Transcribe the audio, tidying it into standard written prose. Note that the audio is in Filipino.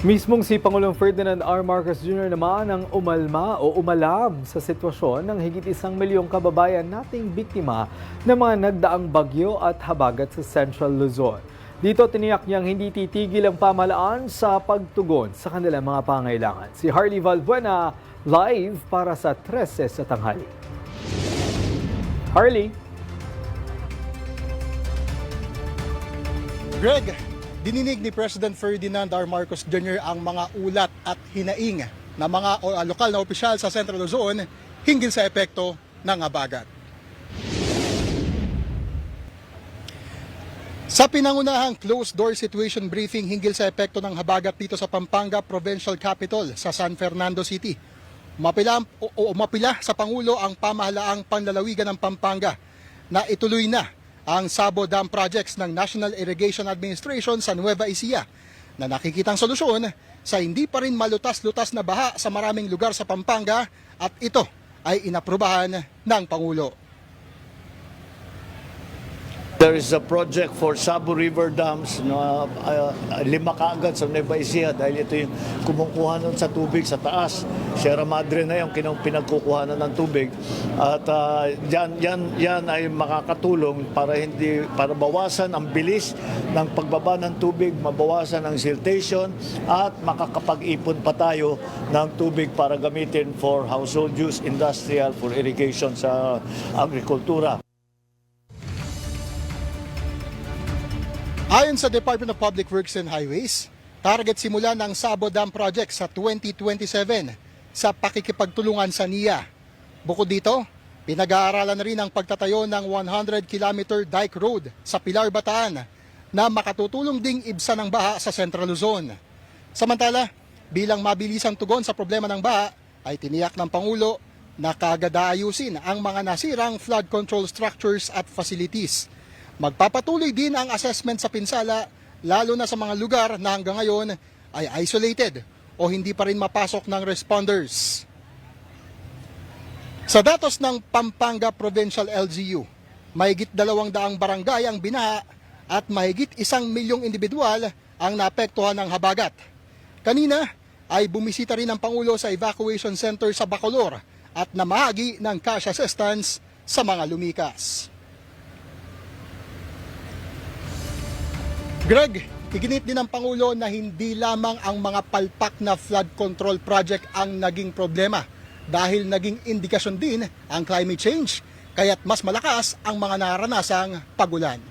Mismong si Pangulong Ferdinand R. Marcos Jr. naman ang umalma o umalam sa sitwasyon ng higit 1 milyong kababayan nating biktima ng mga nagdaang bagyo at habagat sa Central Luzon. Dito tiniyak niyang hindi titigil ang pamahalaan sa pagtugon sa kanilang mga pangailangan. Si Harley Valbuena live para sa 13 sa tanghali. Harley. Greg, dininig ni President Ferdinand R. Marcos Jr. ang mga ulat at hinaing na mga lokal na opisyal sa Central Luzon hinggil sa epekto ng habagat. Sa pinangunahang closed-door situation briefing hinggil sa epekto ng habagat dito sa Pampanga Provincial Capital sa San Fernando City, umapila sa Pangulo ang pamahalaang panlalawigan ng Pampanga na ituloy na ang Sabo Dam projects ng National Irrigation Administration sa Nueva Ecija na nakikitang solusyon sa hindi pa rin malutas-lutas na baha sa maraming lugar sa Pampanga at ito ay inaprubahan ng Pangulo. There is a project for Sabo River Dams na 5 kaagad sa Nueva Ecija dahil ito yung kumukuha nun sa tubig sa taas. Sierra Madre na yung pinagkukuhanan ng tubig. At yan ay makakatulong para bawasan ang bilis ng pagbaba ng tubig, mabawasan ang siltation at makakapag-ipon pa tayo ng tubig para gamitin for household use, industrial, for irrigation sa agrikultura. Ayon sa Department of Public Works and Highways, target simula ng Sabo Dam Project sa 2027 sa pakikipagtulungan sa NIA. Bukod dito, pinag-aaralan na rin ang pagtatayo ng 100-kilometer dike road sa Pilar, Bataan na makatutulong ding ibsan ng baha sa Central Luzon. Samantala, bilang mabilisang tugon sa problema ng baha, ay tiniyak ng Pangulo na kaagad aayusin ang mga nasirang flood control structures at facilities. Magpapatuloy din ang assessment sa pinsala, lalo na sa mga lugar na hanggang ngayon ay isolated o hindi pa rin mapasok ng responders. Sa datos ng Pampanga Provincial LGU, mahigit 200 barangay ang binaha at mahigit 1 milyong individual ang naapektuhan ng habagat. Kanina ay bumisita rin ang Pangulo sa evacuation center sa Bacolor at namahagi ng cash assistance sa mga lumikas. Greg, iginit din ng Pangulo na hindi lamang ang mga palpak na flood control project ang naging problema dahil naging indikasyon din ang climate change kaya't mas malakas ang mga naranasang pagulan.